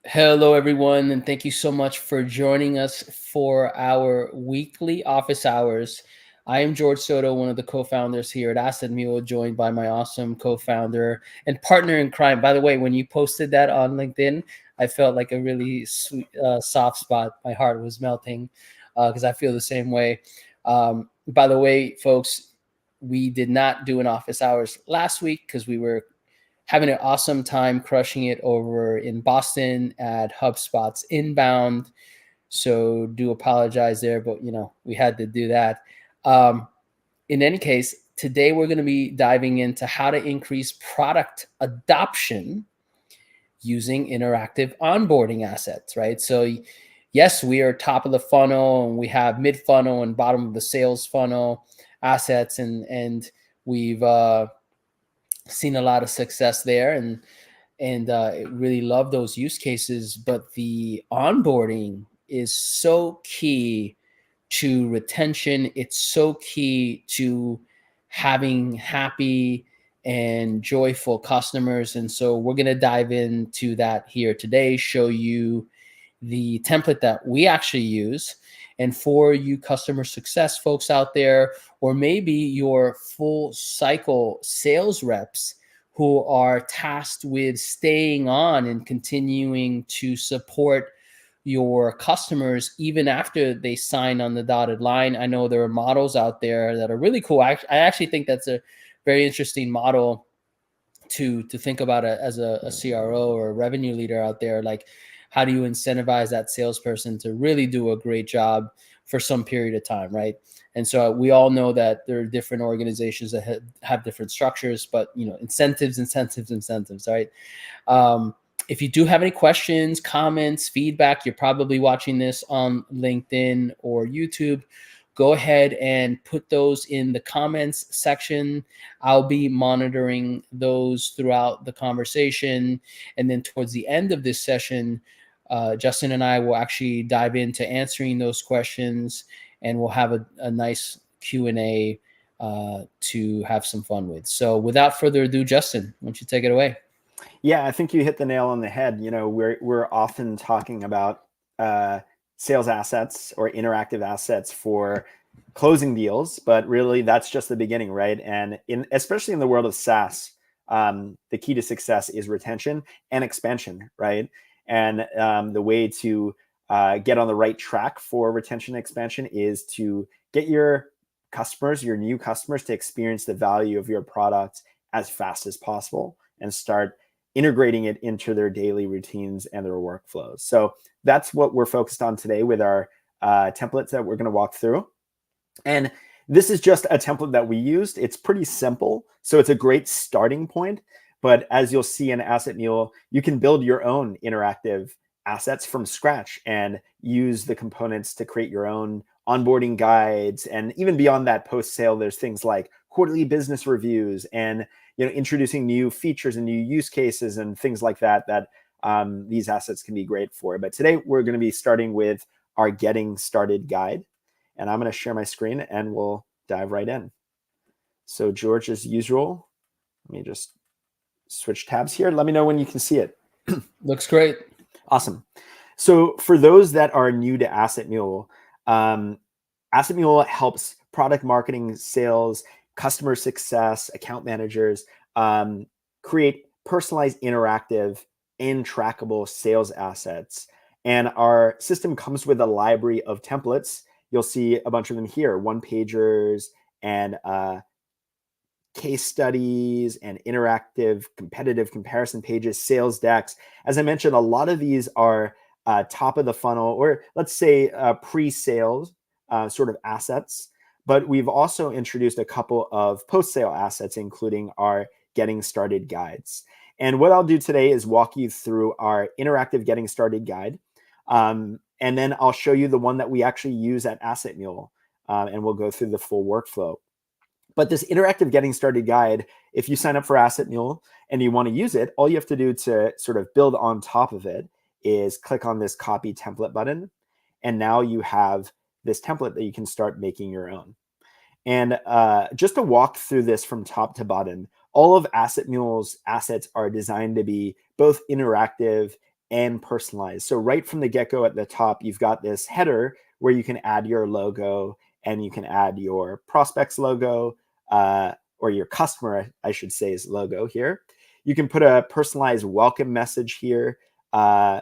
Hello, everyone, and thank you so much for joining us for our weekly office hours. I am George Soto, one of the co-founders here at Asset Mule, joined by my awesome co-founder and partner in crime. By the way, when you posted that on LinkedIn, I felt like a really sweet, soft spot. My heart was melting because I feel the same way. By the way, folks, we did not do an office hours last week because we were having an awesome time crushing it over in Boston at HubSpot's Inbound. So do apologize there, but we had to do that. Um, in any case, today we're going to be diving into how to increase product adoption using interactive onboarding assets, right? So yes, we are top of the funnel and we have mid funnel and bottom of the sales funnel assets, and we've seen a lot of success there, and really love those use cases. But the onboarding is so key to retention. It's so key to having happy and joyful customers. And so we're going to dive into that here today, show you the template that we actually use. And for you customer success folks out there, or maybe your full cycle sales reps who are tasked with staying on and continuing to support your customers even after they sign on the dotted line. I know there are models out there that are really cool. I actually think that's a very interesting model to think about it as a CRO or a revenue leader out there. Like, how do you incentivize that salesperson to really do a great job for some period of time, right? And so we all know that there are different organizations that have different structures, but incentives, right? If you do have any questions, comments, feedback, you're probably watching this on LinkedIn or YouTube, go ahead and put those in the comments section. I'll be monitoring those throughout the conversation. And then towards the end of this session, Justin and I will actually dive into answering those questions, and we'll have a nice Q&A to have some fun with. So without further ado, Justin, why don't you take it away? Yeah, I think you hit the nail on the head. We're often talking about sales assets or interactive assets for closing deals, but really that's just the beginning, right? And especially in the world of SaaS, the key to success is retention and expansion, right? And the way to get on the right track for retention and expansion is to get your customers, your new customers, to experience the value of your product as fast as possible and start integrating it into their daily routines and their workflows. So that's what we're focused on today with our templates that we're going to walk through. And this is just a template that we used. It's pretty simple, so it's a great starting point. But as you'll see in Asset Mule, you can build your own interactive assets from scratch and use the components to create your own onboarding guides. And even beyond that, post-sale, there's things like quarterly business reviews and introducing new features and new use cases and things like that these assets can be great for. But today we're going to be starting with our Getting Started guide. And I'm going to share my screen and we'll dive right in. So George, as usual, let me just switch tabs here. Let me know when you can see it. Looks great. Awesome. So for those that are new to Asset Mule, Asset Mule helps product marketing, sales, customer success, account managers create personalized, interactive, and trackable sales assets. And our system comes with a library of templates. You'll see a bunch of them here, one-pagers and case studies and interactive competitive comparison pages, sales decks. As I mentioned, a lot of these are top of the funnel, or let's say pre-sales sort of assets. But we've also introduced a couple of post-sale assets, including our Getting Started guides. And what I'll do today is walk you through our interactive Getting Started guide. And then I'll show you the one that we actually use at Asset Mule, and we'll go through the full workflow. But this interactive Getting Started guide, if you sign up for Asset Mule and you want to use it, all you have to do to sort of build on top of it is click on this copy template button. And now you have this template that you can start making your own. And just to walk through this from top to bottom, all of Asset Mule's assets are designed to be both interactive and personalize. So right from the get-go at the top, you've got this header where you can add your logo and you can add your prospect's logo, or your customer, I should say, logo here. You can put a personalized welcome message here, welcome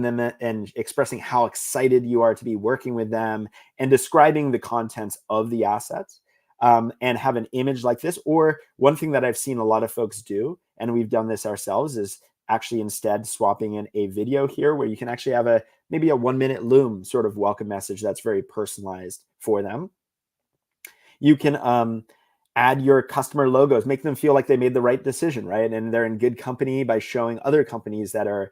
them and expressing how excited you are to be working with them and describing the contents of the assets, and have an image like this. Or one thing that I've seen a lot of folks do, and we've done this ourselves, is actually instead swapping in a video here where you can actually have maybe a 1-minute Loom sort of welcome message that's very personalized for them. You can add your customer logos, make them feel like they made the right decision, right? And they're in good company by showing other companies that are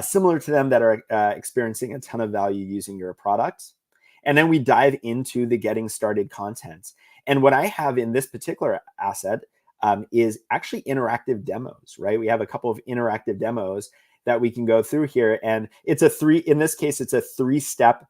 similar to them that are experiencing a ton of value using your products. And then we dive into the getting started content. And what I have in this particular asset is actually interactive demos, right? We have a couple of interactive demos that we can go through here. And it's in this case, it's a 3-step,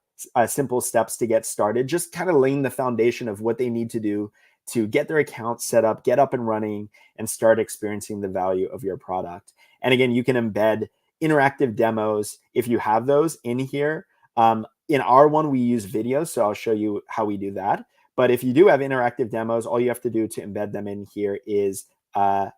simple steps to get started, just kind of laying the foundation of what they need to do to get their account set up, get up and running, and start experiencing the value of your product. And again, you can embed interactive demos if you have those in here. In our one, we use video, so I'll show you how we do that. But if you do have interactive demos, all you have to do to embed them in here is add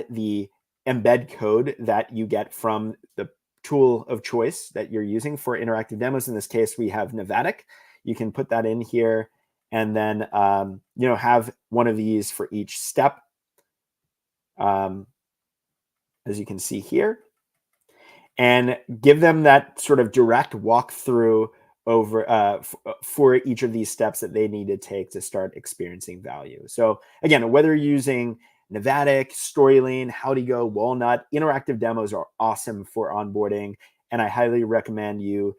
the embed code that you get from the tool of choice that you're using for interactive demos. In this case, we have Novatic. You can put that in here and then have one of these for each step, as you can see here, and give them that sort of direct walkthrough over for each of these steps that they need to take to start experiencing value. So again, whether you're using Novatic, Storyline, Howdygo, Walnut, interactive demos are awesome for onboarding, and I highly recommend you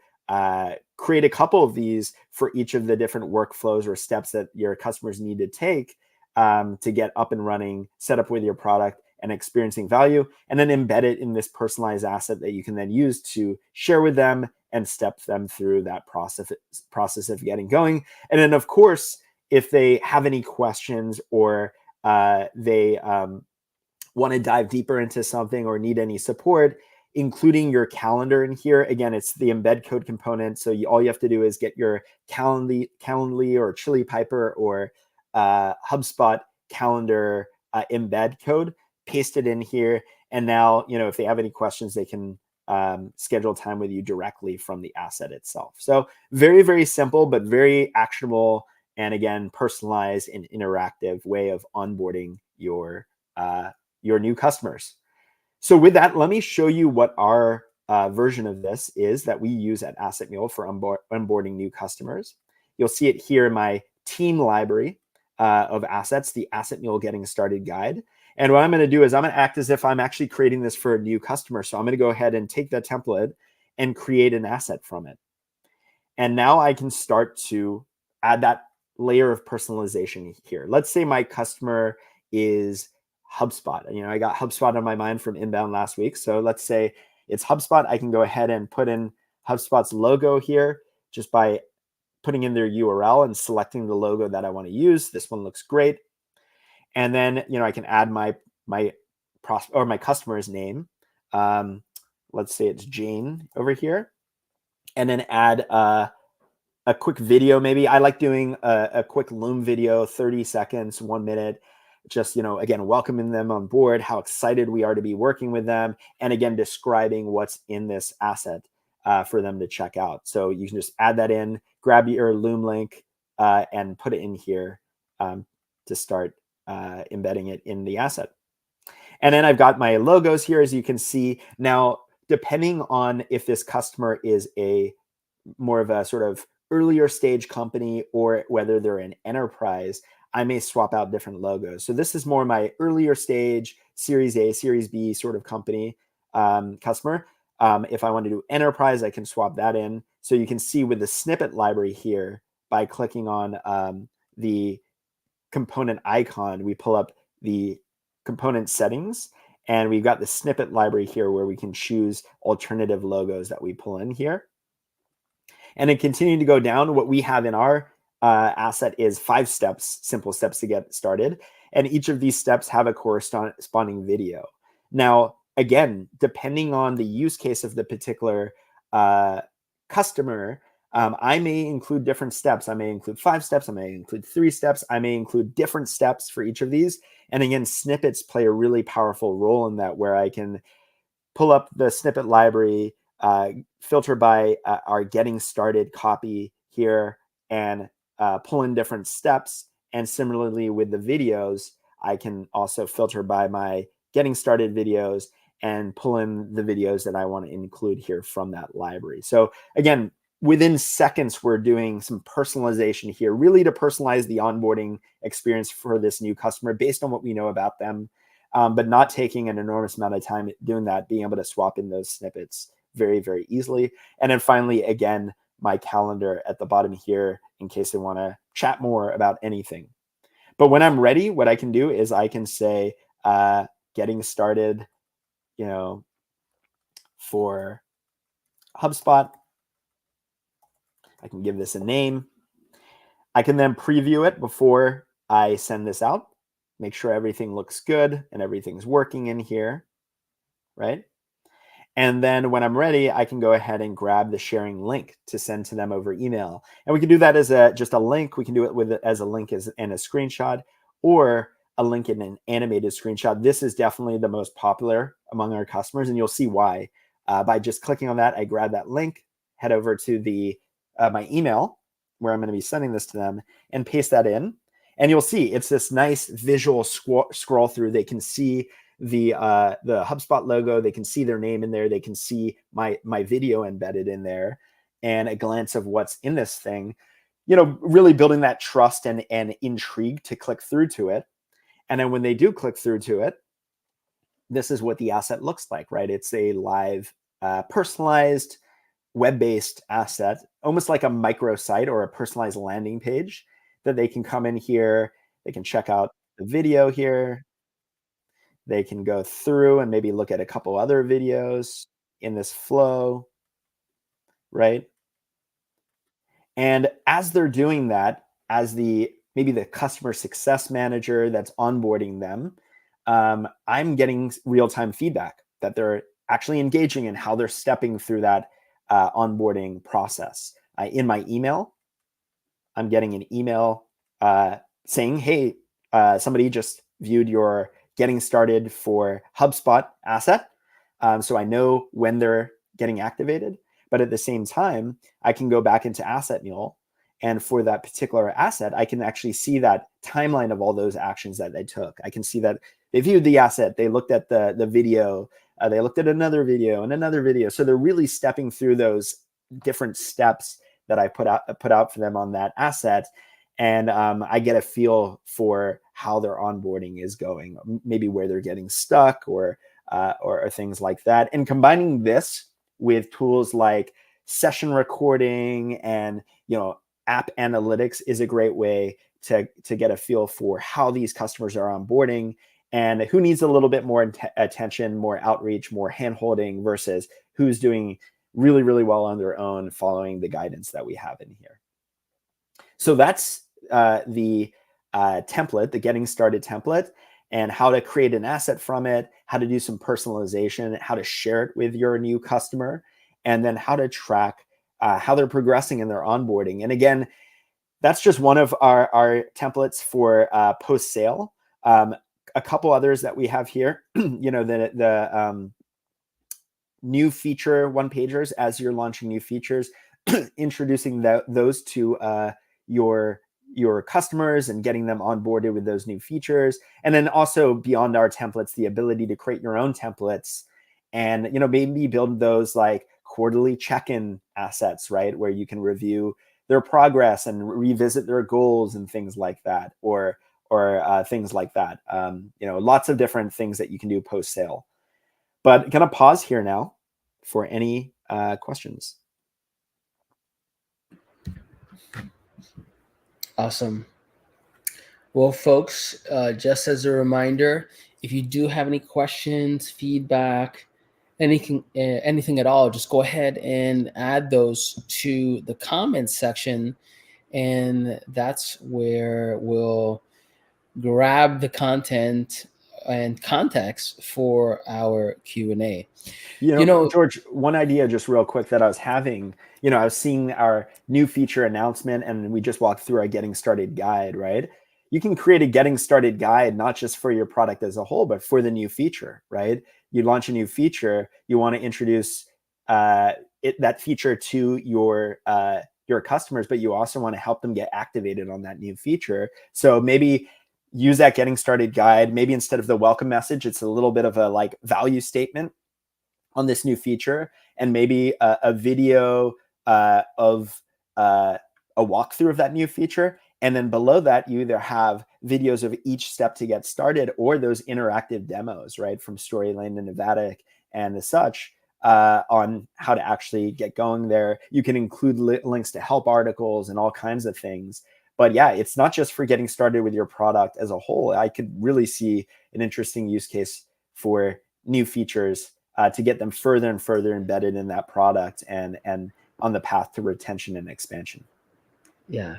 create a couple of these for each of the different workflows or steps that your customers need to take to get up and running, set up with your product, and experiencing value, and then embed it in this personalized asset that you can then use to share with them and step them through that process of getting going. And then, of course, if they have any questions or they want to dive deeper into something or need any support, including your calendar in here. Again, it's the embed code component. So all you have to do is get your Calendly or Chili Piper or HubSpot calendar embed code, paste it in here. And now, if they have any questions, they can schedule time with you directly from the asset itself. So very, very simple, but very actionable. And again, personalized and interactive way of onboarding your new customers. So with that, let me show you what our version of this is that we use at Asset Mule for onboarding new customers. You'll see it here in my team library of assets, the Asset Mule Getting Started Guide. And what I'm going to do is I'm going to act as if I'm actually creating this for a new customer. So I'm going to go ahead and take that template and create an asset from it. And now I can start to add that layer of personalization here. Let's say my customer is HubSpot. I got HubSpot on my mind from inbound last week. So let's say it's HubSpot. I can go ahead and put in HubSpot's logo here just by putting in their URL and selecting the logo that I want to use. This one looks great. And then, I can add my customer's name. Let's say it's Jane over here, and then add a quick video. Maybe I like doing a quick Loom video, 30 seconds, 1 minute, just, again, welcoming them on board, how excited we are to be working with them. And again, describing what's in this asset for them to check out. So you can just add that in, grab your Loom link and put it in here to start embedding it in the asset. And then I've got my logos here, as you can see. Now, depending on if this customer is more of a sort of earlier stage company or whether they're an enterprise, I may swap out different logos. So this is more my earlier stage, Series A, Series B sort of company customer. If I want to do enterprise, I can swap that in. So you can see with the snippet library here, by clicking on the component icon, we pull up the component settings, and we've got the snippet library here where we can choose alternative logos that we pull in here. And then continuing to go down, what we have in our asset is 5 steps, simple steps to get started. And each of these steps have a corresponding video. Now, again, depending on the use case of the particular customer, I may include different steps. I may include 5 steps. I may include 3 steps. I may include different steps for each of these. And again, snippets play a really powerful role in that, where I can pull up the snippet library, filter by our getting started copy here, and pull in different steps. And similarly with the videos, I can also filter by my getting started videos and pull in the videos that I want to include here from that library. So again, within seconds, we're doing some personalization here, really to personalize the onboarding experience for this new customer based on what we know about them, but not taking an enormous amount of time doing that, being able to swap in those snippets very, very easily. And then finally, again, my calendar at the bottom here in case they want to chat more about anything. But when I'm ready, what I can do is I can say, getting started, for HubSpot. I can give this a name. I can then preview it before I send this out, make sure everything looks good and everything's working in here, right? And then when I'm ready, I can go ahead and grab the sharing link to send to them over email. And we can do that as just a link. We can do it as a link and a screenshot, or a link in an animated screenshot. This is definitely the most popular among our customers, and you'll see why. By just clicking on that, I grab that link, head over to my email where I'm going to be sending this to them, and paste that in. And you'll see it's this nice visual scroll through. They can see the HubSpot logo. They can see their name in there. They can see my video embedded in there, and a glance of what's in this thing, really building that trust and intrigue to click through to it. And then when they do click through to it, this is what the asset looks like, right? It's a live, personalized, web-based asset, almost like a microsite or a personalized landing page that they can come in here. They can check out the video here. They can go through and maybe look at a couple other videos in this flow, right? And as they're doing that, as maybe the customer success manager that's onboarding them, I'm getting real-time feedback that they're actually engaging in how they're stepping through that onboarding process. In my email, I'm getting an email saying, hey, somebody just viewed your getting started for HubSpot asset. So I know when they're getting activated. But at the same time, I can go back into Asset Mule, and for that particular asset, I can actually see that timeline of all those actions that they took. I can see that they viewed the asset, they looked at the video, they looked at another video and another video. So they're really stepping through those different steps that I put out for them on that asset. And I get a feel for how their onboarding is going, maybe where they're getting stuck or things like that. And combining this with tools like session recording and app analytics is a great way to get a feel for how these customers are onboarding and who needs a little bit more attention, more outreach, more handholding versus who's doing really, really well on their own following the guidance that we have in here. So that's the template, the getting started template, and how to create an asset from it, how to do some personalization, how to share it with your new customer, and then how to track how they're progressing in their onboarding. And again, that's just one of our templates for post-sale. A couple others that we have here, the new feature one-pagers as you're launching new features, introducing those to your customers and getting them onboarded with those new features. And then also beyond our templates, the ability to create your own templates and, maybe build those like quarterly check-in assets, right? Where you can review their progress and revisit their goals and things like that, or things like that. Lots of different things that you can do post-sale. But gonna pause here now for any questions. Awesome. Well, folks, just as a reminder, if you do have any questions, feedback, anything at all, just go ahead and add those to the comments section, and that's where we'll grab the content and context for our Q&A. George, one idea just real quick that I was having, I was seeing our new feature announcement and we just walked through our getting started guide, right? You can create a getting started guide, not just for your product as a whole, but for the new feature, right? You launch a new feature, you want to introduce that feature to your customers, but you also want to help them get activated on that new feature. So maybe use that getting started guide. Maybe instead of the welcome message, it's a little bit of a like value statement on this new feature, and maybe a video of a walkthrough of that new feature. And then below that, you either have videos of each step to get started or those interactive demos, right, from Storyline and Nevada and as such, on how to actually get going there. You can include links to help articles and all kinds of things. But yeah, it's not just for getting started with your product as a whole. I could really see an interesting use case for new features to get them further and further embedded in that product and on the path to retention and expansion. Yeah,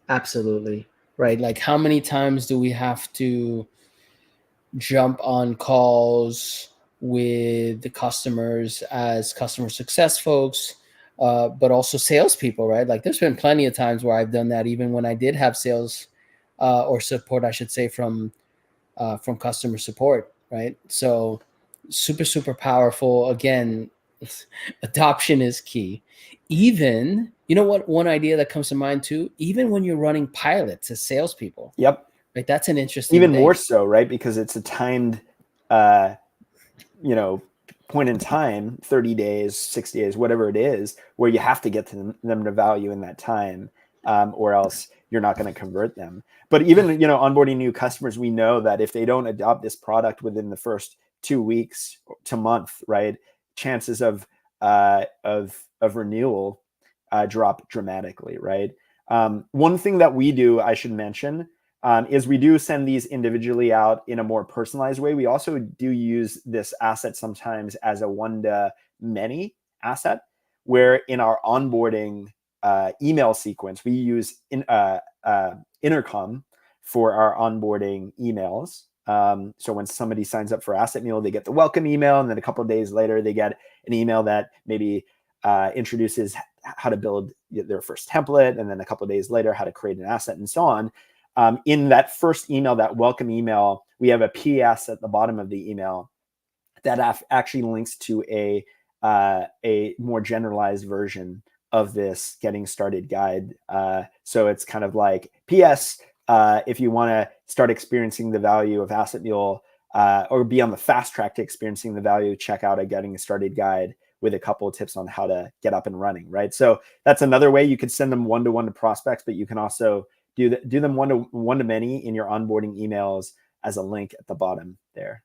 absolutely. Right. Like how many times do we have to jump on calls with the customers as customer success folks, but also salespeople, right? Like there's been plenty of times where I've done that, even when I did have sales or support, I should say, from customer support, right? So super, super powerful. Again, adoption is key. Even, you know what, one idea that comes to mind too, even when you're running pilots as salespeople. Yep. Right. That's an interesting even thing. more so, right? Because it's a timed, point in time, 30 days, 60 days, whatever it is, where you have to get to them to value in that time, or else you're not going to convert them. But even, onboarding new customers, we know that if they don't adopt this product within the first 2 weeks to month, right, chances of renewal drop dramatically, right? One thing that we do, I should mention, is we do send these individually out in a more personalized way. We also do use this asset sometimes as a one-to-many asset, where in our onboarding email sequence, we use intercom for our onboarding emails. So when somebody signs up for Asset Mule, they get the welcome email, and then a couple of days later, they get an email that maybe introduces how to build their first template, and then a couple of days later, how to create an asset, and so on. In that first email, that welcome email, we have a PS at the bottom of the email that actually links to a more generalized version of this getting started guide. So it's kind of like, PS, if you want to start experiencing the value of Asset Mule, or be on the fast track to experiencing the value, check out a getting started guide with a couple of tips on how to get up and running, right? So that's another way. You could send them one-to-one to prospects, but you can also do them one-to-many in your onboarding emails as a link at the bottom there.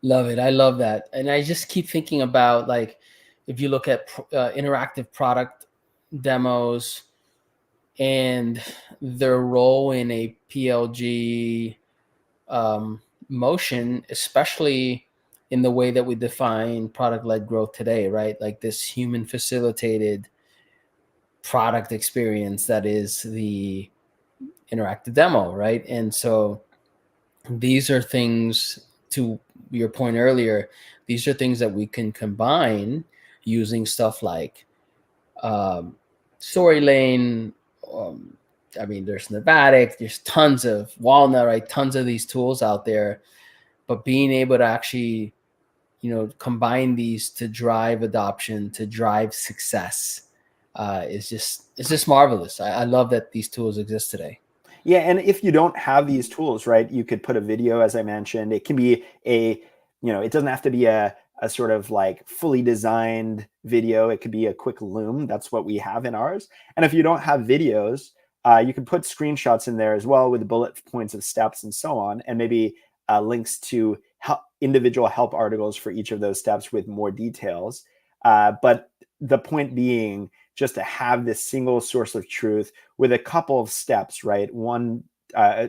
Love it. I love that. And I just keep thinking about, like, if you look at interactive product demos and their role in a PLG motion, especially in the way that we define product-led growth today, right? Like this human facilitated product experience that is the interactive demo, right? And so these are things, to your point earlier, these are things that we can combine using stuff like Story Lane. I mean, there's Nevada, there's tons of Walnut, right? Tons of these tools out there, but being able to actually, combine these to drive adoption, to drive success, is just marvelous. I love that these tools exist today. Yeah, and if you don't have these tools, right, you could put a video, as I mentioned. It can be it doesn't have to be a sort of like fully designed video. It could be a quick Loom. That's what we have in ours. And if you don't have videos, you can put screenshots in there as well with bullet points of steps and so on, and maybe links to individual help articles for each of those steps with more details. But the point being, just to have this single source of truth with a couple of steps, right? One,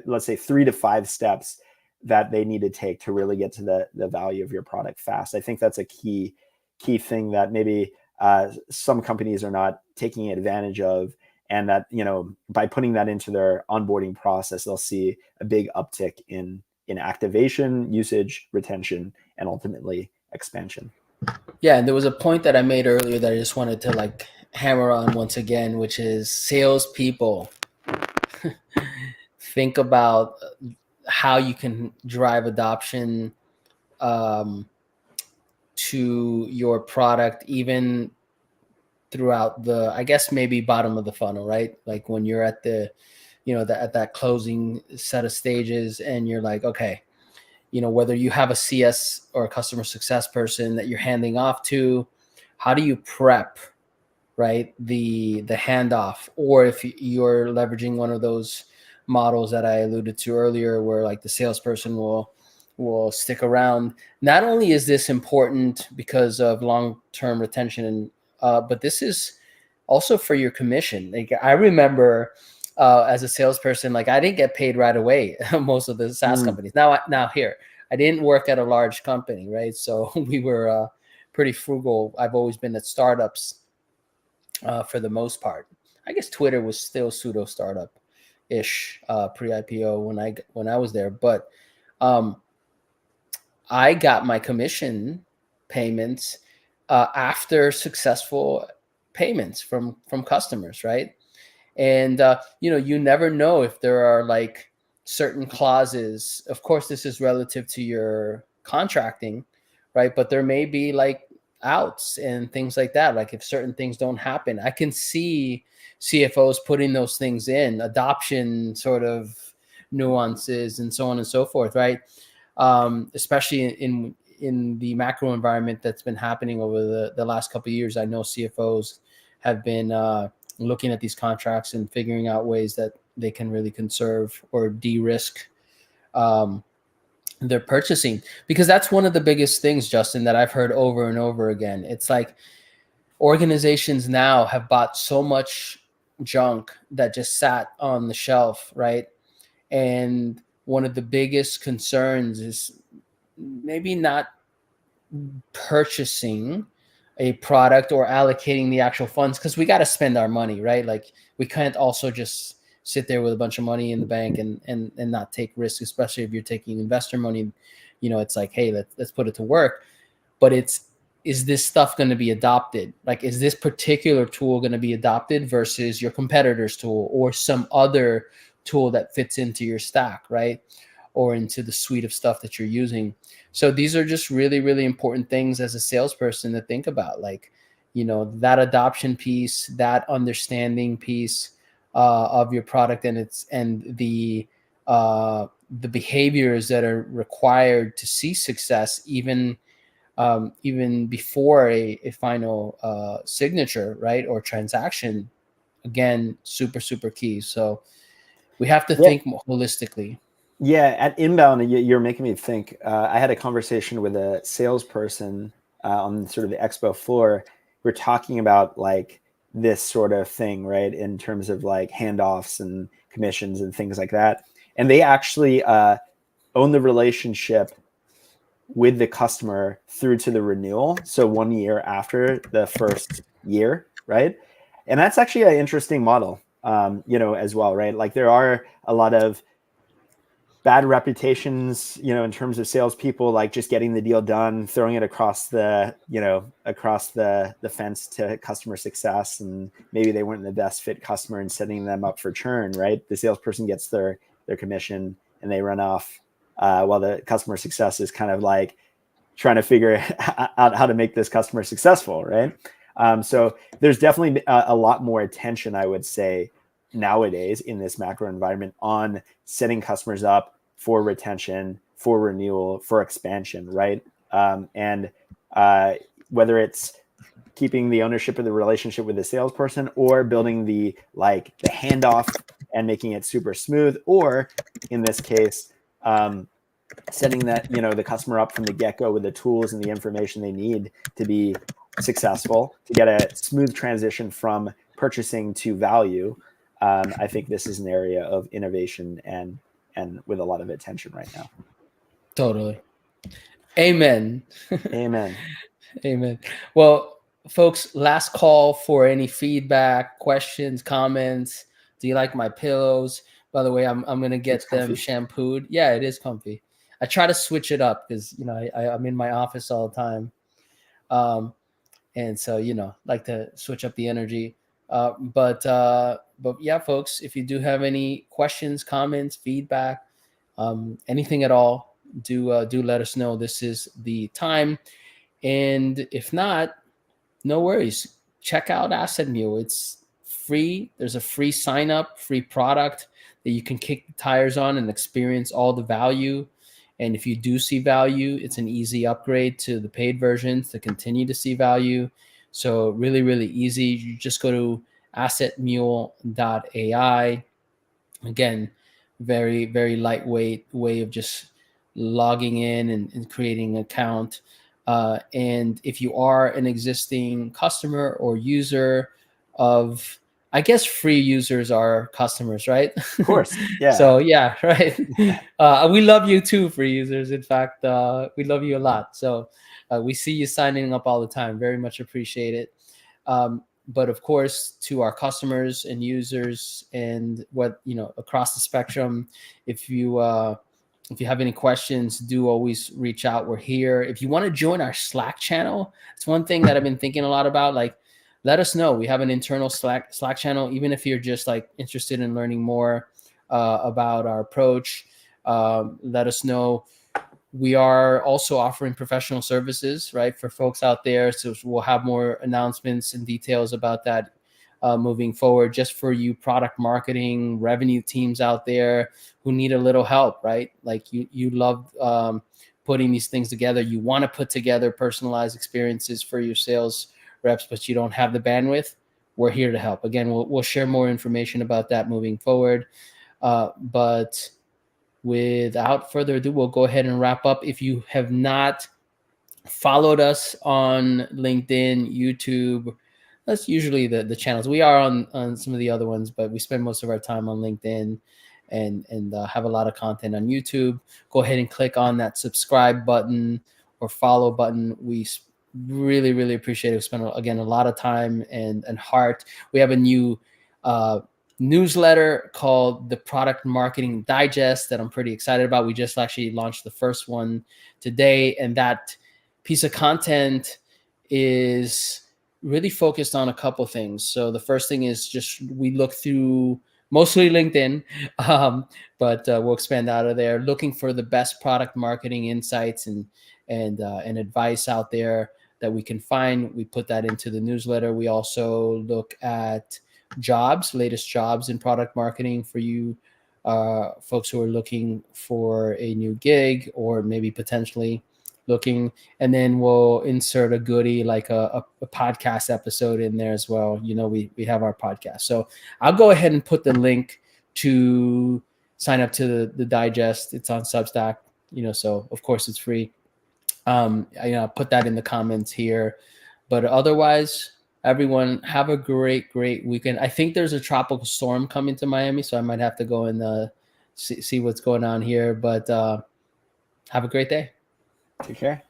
let's say 3 to 5 steps that they need to take to really get to the value of your product fast. I think that's a key thing that maybe some companies are not taking advantage of. and that, by putting that into their onboarding process, they'll see a big uptick in activation, usage, retention, and ultimately expansion. Yeah, and there was a point that I made earlier that I just wanted to like hammer on once again, which is salespeople. Think about how you can drive adoption um, to your product, even throughout the, I guess maybe bottom of the funnel, right? Like when you're at the, at that closing set of stages, and you're like, okay, whether you have a CS or a customer success person that you're handing off to, how do you prep, right, the handoff? Or if you're leveraging one of those models that I alluded to earlier, where like the salesperson will stick around. Not only is this important because of long-term retention, but this is also for your commission. Like I remember as a salesperson, like I didn't get paid right away. Most of the SaaS companies. Now here, I didn't work at a large company, right? So we were pretty frugal. I've always been at startups for the most part. I guess Twitter was still pseudo startup ish pre-IPO when I was there, but I got my commission payments after successful payments from customers, right? And you never know if there are like certain clauses. Of course, this is relative to your contracting, right? But there may be like outs and things like that. Like if certain things don't happen, I can see CFOs putting those things in, adoption sort of nuances and so on and so forth, right? Especially in the macro environment that's been happening over the last couple of years. I know CFOs have been looking at these contracts and figuring out ways that they can really conserve or de-risk their purchasing, because that's one of the biggest things, Justin, that I've heard over and over again. It's like organizations now have bought so much junk that just sat on the shelf, right? And one of the biggest concerns is maybe not purchasing a product or allocating the actual funds, because we got to spend our money, right? Like we can't also just sit there with a bunch of money in the bank and not take risks, especially if you're taking investor money. It's like, hey, let's put it to work. But is this stuff going to be adopted? Like, is this particular tool going to be adopted versus your competitor's tool or some other tool that fits into your stack, right? Or into the suite of stuff that you're using. So these are just really, really important things as a salesperson to think about. Like, that adoption piece, that understanding piece of your product and the behaviors that are required to see success, even before a final signature, right, or transaction. Again, super, super key. So we have to think more holistically. Yeah, at Inbound, you're making me think. I had a conversation with a salesperson on sort of the expo floor. We're talking about like this sort of thing, right, in terms of like handoffs and commissions and things like that. And they actually own the relationship with the customer through to the renewal. So 1 year after the first year, right? And that's actually an interesting model, as well, right? Like there are a lot of bad reputations, in terms of salespeople, like just getting the deal done, throwing it across the fence to customer success, and maybe they weren't the best fit customer and setting them up for churn, right? The salesperson gets their commission and they run off, while the customer success is kind of like trying to figure out how to make this customer successful, right? So there's definitely a lot more attention, I would say, nowadays in this macro environment on setting customers up for retention, for renewal, for expansion, right? And whether it's keeping the ownership of the relationship with the salesperson, or building the handoff and making it super smooth, or in this case, setting that the customer up from the get-go with the tools and the information they need to be successful, to get a smooth transition from purchasing to value. I think this is an area of innovation and with a lot of attention right now. Totally. Amen. Amen. Amen. Well, folks, last call for any feedback, questions, comments. Do you like my pillows? By the way, I'm gonna Looks get them comfy. shampooed. Yeah, it is comfy. I try to switch it up because I'm in my office all the time, and so like to switch up the energy. But yeah, folks, if you do have any questions, comments, feedback, anything at all, do let us know. This is the time, and if not, no worries. Check out Asset Mule. It's free. There's a free sign up, free product that you can kick the tires on and experience all the value. And if you do see value, it's an easy upgrade to the paid versions to continue to see value. So really, really easy. You just go to assetmule.ai. Again, very, very lightweight way of just logging in and creating an account. And if you are an existing customer or user of, I guess free users are customers, right? Of course. Yeah. So yeah, right. We love you too, free users. In fact, we love you a lot. So we see you signing up all the time. Very much appreciate it. But of course, to our customers and users and across the spectrum, if you have any questions, do always reach out. We're here. If you want to join our Slack channel, it's one thing that I've been thinking a lot about. Like, let us know. We have an internal Slack channel. Even if you're just like interested in learning more about our approach, let us know. We are also offering professional services, right, for folks out there. So we'll have more announcements and details about that moving forward, just for you product marketing, revenue teams out there who need a little help, right? Like you love putting these things together. You want to put together personalized experiences for your sales reps, but you don't have the bandwidth. We're here to help. Again, we'll share more information about that moving forward. But without further ado, we'll go ahead and wrap up. If you have not followed us on LinkedIn, YouTube, that's usually the channels. We are on some of the other ones, but we spend most of our time on LinkedIn and have a lot of content on YouTube. Go ahead and click on that subscribe button or follow button. We really, really appreciate it. We spend, again, a lot of time and heart. We have a new newsletter called the Product Marketing Digest that I'm pretty excited about. We just actually launched the first one today, and that piece of content is really focused on a couple things. So the first thing is just we look through mostly LinkedIn, but we'll expand out of there, looking for the best product marketing insights and advice out there that we can find. We put that into the newsletter. We also look at latest jobs in product marketing for you folks who are looking for a new gig or maybe potentially looking, and then we'll insert a goodie like a podcast episode in there as well. We have our podcast. So I'll go ahead and put the link to sign up to the digest. It's on Substack, so of course it's free. I'll put that in the comments here. But otherwise, everyone, have a great weekend. I think there's a tropical storm coming to Miami, so I might have to go and see what's going on here. But have a great day. Take care.